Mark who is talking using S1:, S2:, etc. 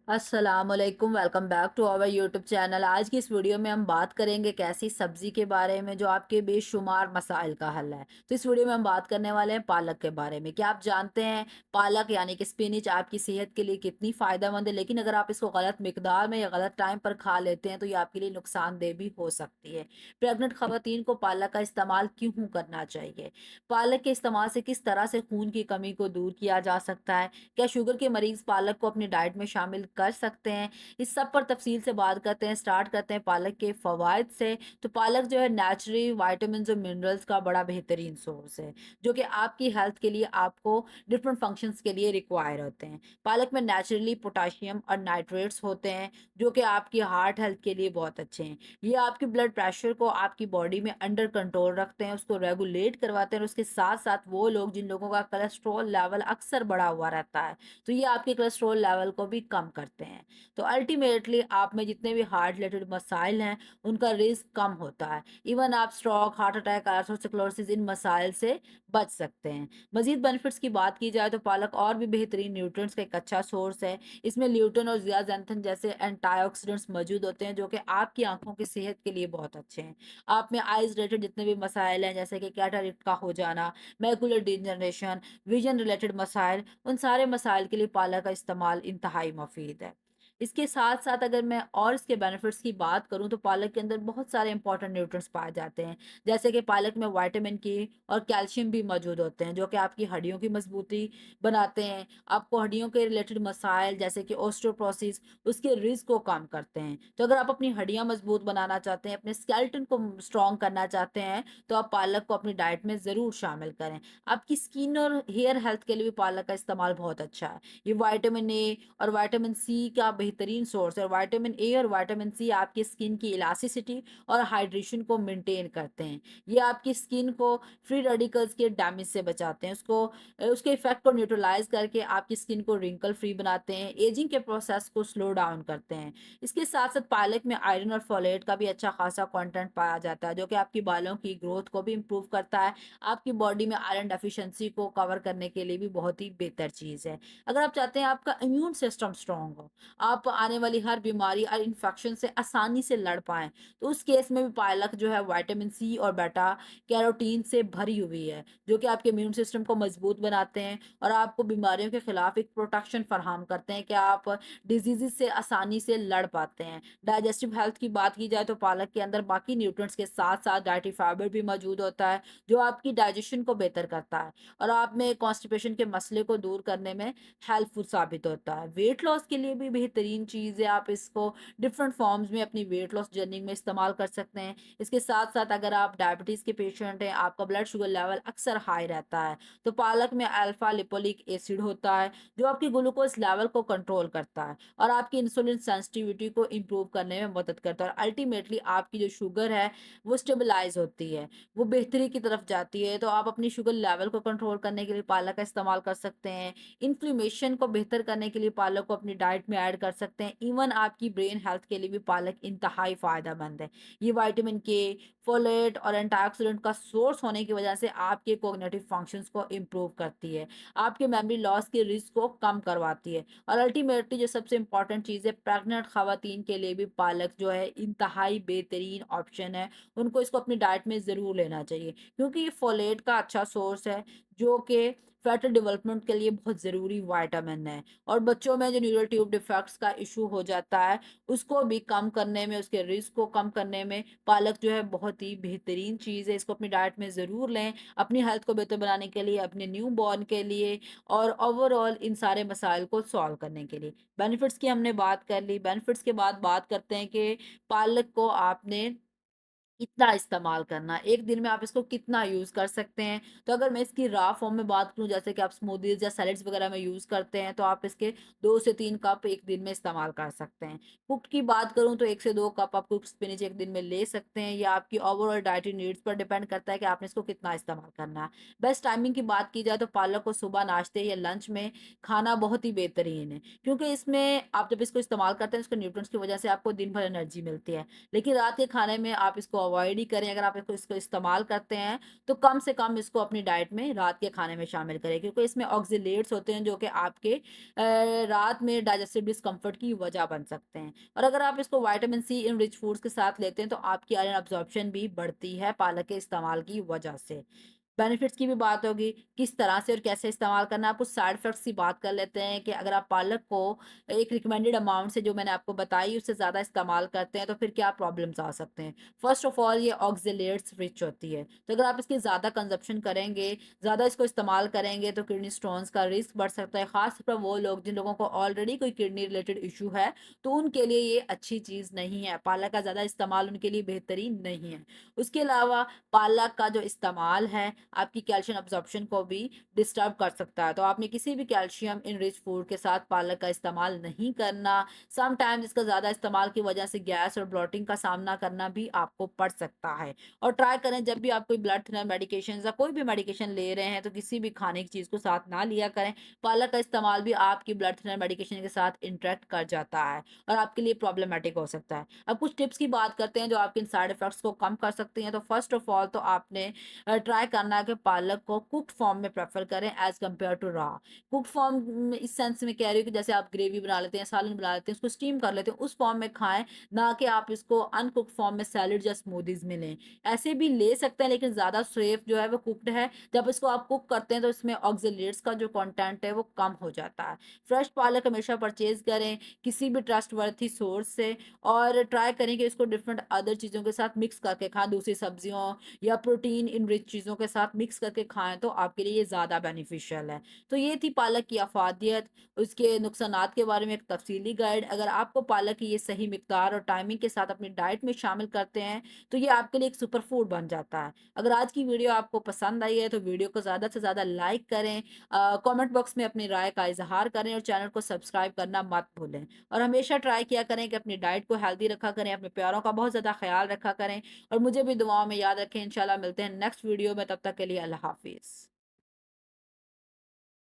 S1: अस्सलामुअलैकुम, welcome back to our YouTube channel. आज की इस वीडियो में हम बात करेंगे एक ऐसी सब्जी के बारे में जो आपके बेशुमार मसाइल का हल है। तो इस वीडियो में हम बात करने वाले हैं पालक के बारे में। क्या आप जानते हैं पालक यानी कि स्पिनच आपकी सेहत के लिए कितनी फ़ायदेमंद है, लेकिन अगर आप इसको गलत मिकदार में या गलत टाइम पर खा लेते हैं तो ये आपके लिए नुकसानदेह भी हो सकती है। प्रेग्नेंट खवातीन को पालक का इस्तेमाल क्यों करना चाहिए? पालक के इस्तेमाल से किस तरह से खून की कमी को दूर किया जा सकता है? क्या शुगर के मरीज पालक को अपनी डाइट में शामिल कर सकते हैं? इस सब पर तफसील से बात करते हैं। स्टार्ट करते हैं पालक के फवाइद से। तो पालक जो है नेचुरली विटामिन्स और मिनरल्स का बड़ा बेहतरीन सोर्स है, जो कि आपकी हेल्थ के लिए आपको डिफरेंट फंक्शंस के लिए रिक्वायर होते हैं। पालक में नेचुरली पोटाशियम और नाइट्रेट्स होते हैं, जो कि आपकी हार्ट हेल्थ के लिए बहुत अच्छे हैं। ये आपकी ब्लड प्रेशर को आपकी बॉडी में अंडर कंट्रोल रखते हैं, उसको रेगुलेट करवाते हैं। और उसके साथ साथ वो लोग जिन लोगों का कोलेस्ट्रॉल लेवल अक्सर बढ़ा हुआ रहता है, तो ये आपके कोलेस्ट्रॉल लेवल को भी कम करते हैं। तो अल्टीमेटली आप में जितने भी हार्ट रिलेटेड मसाइल हैं, उनका रिस्क कम होता है। इवन आप स्ट्रोक, हार्ट अटैक, अर्थरोस्क्लेरोसिस इन मसाइल से बच सकते हैं। मजीद बेनिफिट्स की बात की जाए तो पालक और भी बेहतरीन न्यूट्रिएंट्स का एक अच्छा सोर्स है। इसमें ल्यूटिन और ज़ियाज़ैंथन जैसे एंटीऑक्सीडेंट्स मौजूद होते हैं, जो कि आपकी आंखों की सेहत के लिए बहुत अच्छे हैं। आप में आइज रिलेटेड जितने भी मसाइल हैं, जैसे कि कैटरेक्ट का हो जाना, मैकुलर डिजनरेशन, विजन रिलेटेड मसाइल, उन सारे मसाइल के लिए पालक का इस्तेमाल इंतहाई मुफीद है। इसके साथ-साथ अगर मैं और इसके बेनिफिट्स की बात करूँ तो पालक के अंदर बहुत सारे इंपॉर्टेंट न्यूट्रिएंट्स पाए जाते हैं। जैसे कि पालक में विटामिन के और कैल्शियम भी मौजूद होते हैं, जो कि आपकी हड्डियों की मजबूती बनाते हैं। आपको हड्डियों के रिलेटेड मसाइल जैसे कि ओस्टियोपोरोसिस, उसके रिस्क को कम करते हैं। तो अगर आप अपनी हड्डियाँ मजबूत बनाना चाहते हैं, अपने स्केलेटन को स्ट्रॉन्ग करना चाहते हैं, तो आप पालक को अपनी डाइट में ज़रूर शामिल करें। आपकी स्किन और हेयर हेल्थ के लिए भी पालक का इस्तेमाल बहुत अच्छा है। ये विटामिन ए और विटामिन सी का बेहतरीन सोर्स है। और विटामिन ए और विटामिन सी आपकी स्किन की इलास्टिसिटी और हाइड्रेशन को मेंटेन करते हैं। ये आपकी स्किन को फ्री रेडिकल्स के डैमेज से बचाते हैं। उसके इफेक्ट को न्यूट्रलाइज करके आपकी स्किन को रिंकल फ्री बनाते हैं। एजिंग के प्रोसेस को स्लो डाउन करते हैं। इसके साथ-साथ पालक में आयरन और फोलेट का भी अच्छा खासा कंटेंट पाया जाता है, जो कि आपकी बालों की ग्रोथ को भी इम्प्रूव करता है। आपकी बॉडी में आयरन डेफिशिएंसी को कवर करने के लिए भी बहुत ही बेहतर चीज़ है। अगर आप चाहते हैं आपका इम्यून सिस्टम स्ट्रांग हो, आप आने वाली हर बीमारी और इन्फेक्शन से आसानी से लड़ पाएँ, तो उस केस में भी पालक जो है विटामिन सी और बीटा कैरोटीन से भरी हुई है, जो कि आपके इम्यून सिस्टम को मजबूत बनाते हैं और आपको बीमारियों के खिलाफ एक प्रोटेक्शन फराहम करते हैं कि आप डिजीज़ेज़ से आसानी से लड़ पाते हैं। डाइजेस्टिव हेल्थ की बात की जाए तो पालक के अंदर बाकी न्यूट्रिएंट्स के साथ-साथ डाइटरी फाइबर भी मौजूद होता है, जो आपकी डाइजेशन को बेहतर करता है और आप में कॉन्स्टिपेशन के मसले को दूर करने में हेल्पफुल साबित होता है। वेट लॉस के लिए भी बेहतरीन चीज़ है, आप इसको डिफरेंट फॉर्म्स में अपनी वेट लॉस जर्नी में इस्तेमाल कर सकते हैं। इसके साथ-साथ अगर आप डायबिटीज़ के पेशेंट हैं, आपका ब्लड शुगर लेवल अक्सर हाई रहता है, तो पालक में अल्फा लिपोलिक एसिड होता है, जो आपकी ग्लूकोज़ लेवल को कंट्रोल करता है और आपकी इंसुलिन सेंसिटिविटी को इम्प्रूव करने में मदद करता है और अल्टीमेटली आपकी जो शुगर है, वो स्टेबलाइज़ होती है, वो बेहतरी की तरफ जाती है। तो आप अपनी शुगर लेवल को कंट्रोल करने के लिए पालक का इस्तेमाल कर सकते हैं। इन्फ्लेमेशन को बेहतर करने के लिए पालक को अपनी डाइट में ऐड कर सकते हैं। इवन आपकी ब्रेन हेल्थ के लिए भी पालक इंतहाई फ़ायदेमंद है। ये विटामिन के, फोलेट और एंटीऑक्सीडेंट का सोर्स होने की वजह से आपके कॉग्निटिव फंक्शंस को इम्प्रूव करती है। आपके मेमोरी लॉस के रिस्क को कम करवाती है और अल्टीमेटली जो सबसे इम्पोर्टेंट चीज़ है, प्रेग्नेंट खवातीन के लिए भी पालक जो है इंतहाई बेहतरीन ऑप्शन है। उनको इसको अपनी डाइट में ज़रूर लेना चाहिए, क्योंकि ये फोलेट का अच्छा सोर्स है, जो कि फेटल डेवलपमेंट के लिए बहुत ज़रूरी विटामिन है। और बच्चों में जो न्यूरल ट्यूब डिफेक्ट्स का इशू हो जाता है, उसको भी कम करने में, उसके रिस्क को कम करने में पालक जो है बहुत ही बेहतरीन चीज़ है। इसको अपनी डाइट में ज़रूर लें, अपनी हेल्थ को बेहतर बनाने के लिए, अपने न्यू बॉर्न के लिए और ओवरऑल इन सारे मसाइल को सॉल्व करने के लिए। बेनिफिट्स की हमने बात कर ली, बेनिफिट्स के बाद बात करते हैं कि पालक को आपने कितना इस्तेमाल करना है, एक दिन में आप इसको कितना यूज़ कर सकते हैं। तो अगर मैं इसकी रॉ फॉर्म में बात करूँ, जैसे कि आप स्मूदीज़ या सैलेड्स वगैरह में यूज़ करते हैं, तो आप इसके 2 से 3 कप एक दिन में इस्तेमाल कर सकते हैं। कुक्ड की बात करूँ तो 1 से 2 कप आप कुक्ड स्पिनच एक दिन में ले सकते हैं। या आपकी ओवरऑल डाइटरी नीड्स पर डिपेंड करता है कि आपने इसको कितना इस्तेमाल करना है। बेस्ट टाइमिंग की बात की जाए तो पालक को सुबह नाश्ते या लंच में खाना बहुत ही बेहतरीन है, क्योंकि इसमें आप जब इसको इस्तेमाल करते हैं, इसके न्यूट्रिएंट्स की वजह से आपको दिन भर एनर्जी मिलती है। लेकिन रात के खाने में आप इसको अवॉइड ही करें। अगर आप इसको इसको इस्तेमाल करते हैं, तो कम से कम इसको अपनी डाइट में रात के खाने में शामिल करें, क्योंकि इसमें ऑक्ज़ेलेट्स होते हैं जो कि आपके रात में डाइजेस्टिव डिस्कम्फर्ट की वजह बन सकते हैं। और अगर आप इसको विटामिन सी इन रिच फूड्स के साथ लेते हैं, तो आपकी आयरन अब्ज़ॉर्प्शन भी बढ़ती है पालक के इस्तेमाल की वजह से। बेनिफिट्स की भी बात होगी, किस तरह से और कैसे इस्तेमाल करना है। आप कुछ साइड इफ़ेक्ट्स की बात कर लेते हैं कि अगर आप पालक को एक रिकमेंडेड अमाउंट से, जो मैंने आपको बताई, उससे ज़्यादा इस्तेमाल करते हैं, तो फिर क्या प्रॉब्लम्स आ सकते हैं। फर्स्ट ऑफ ऑल, ये ऑक्ज़ेलेट्स रिच होती है, तो अगर आप इसकी ज़्यादा कंज़प्शन करेंगे, ज़्यादा इसको इस्तेमाल करेंगे, तो किडनी स्टोन्स का रिस्क बढ़ सकता है। ख़ास तौर पर वो लोग जिन लोगों को ऑलरेडी कोई किडनी रिलेटेड इश्यू है, तो उनके लिए ये अच्छी चीज़ नहीं है। पालक का ज़्यादा इस्तेमाल उनके लिए बेहतरीन नहीं है। उसके अलावा पालक का जो इस्तेमाल है, आपकी कैल्शियम अब्ज़ॉर्प्शन को भी डिस्टर्ब कर सकता है। तो आपने किसी भी कैल्शियम इन रिच फूड के साथ पालक का इस्तेमाल नहीं करना। समटाइम्स इसका ज़्यादा इस्तेमाल की वजह से गैस और ब्लोटिंग का सामना करना भी आपको पड़ सकता है। और ट्राई करें, जब भी आप कोई ब्लड थिनर मेडिकेशंस या कोई भी मेडिकेशन ले रहे हैं, तो किसी भी खाने की चीज़ को साथ ना लिया करें। पालक का इस्तेमाल भी आपकी ब्लड थिनर मेडिकेशन के साथ इंटरैक्ट कर जाता है और आपके लिए प्रॉब्लमैटिक हो सकता है। अब कुछ टिप्स की बात करते हैं जो आपके इन साइड इफेक्ट्स को कम कर सकती हैं। तो फर्स्ट ऑफ ऑल, तो आपने ट्राई करना है कि पालक को कुक्ड फॉर्म में प्रेफ़र करें as compared to raw. Cooked form इस सेंस में कह रही हूँ कि जैसे आप ग्रेवी बना लेते हैं, सालन बना लेते हैं, उसको स्टीम कर लेते हैं, उस फॉर्म में खाएँ, ना कि आप इसको अनकुक्ड फॉर्म में सैलेड या स्मूदीज़ में लें। ऐसे भी ले सकते हैं, लेकिन ज़्यादा सेफ जो है वो कुक्ड है। जब इसको आप कुक करते हैं, तो इसमें ऑक्ज़ेलेट्स का जो कंटेंट है वो कम हो जाता है। फ्रेश पालक हमेशा परचेज़ करें किसी भी ट्रस्टवर्थी सोर्स से, और ट्राई करें कि इसको डिफरेंट अदर चीज़ों के साथ मिक्स करके खाएँ, दूसरी सब्जियों या प्रोटीन इन रिच चीज़ों के साथ मिक्स करके खाएँ, तो आपके लिए ये ज़्यादा बेनिफिशियल है। तो ये थी पालक की अफ़ादियत, उसके नुकसानात के बारे में एक तफ़सीली गाइड। अगर आपको पालक की ये सही मिक़दार और टाइमिंग के साथ अपनी डाइट में शामिल करते हैं, तो ये आपके लिए एक सुपर फूड बन जाता है। अगर आज की वीडियो आपको पसंद आई है, तो वीडियो को ज़्यादा से ज़्यादा लाइक करें, कमेंट बॉक्स में अपनी राय का इज़हार करें और चैनल को सब्सक्राइब करना मत भूलें। और हमेशा ट्राई किया करें कि अपनी डाइट को हेल्दी रखा करें, अपने प्यारों का बहुत ज़्यादा ख़्याल रखा करें और मुझे भी दुआओं में याद रखें। इंशाल्लाह मिलते हैं नेक्स्ट वीडियो में, तब तक के लिए अल्लाह हाफ़िज़।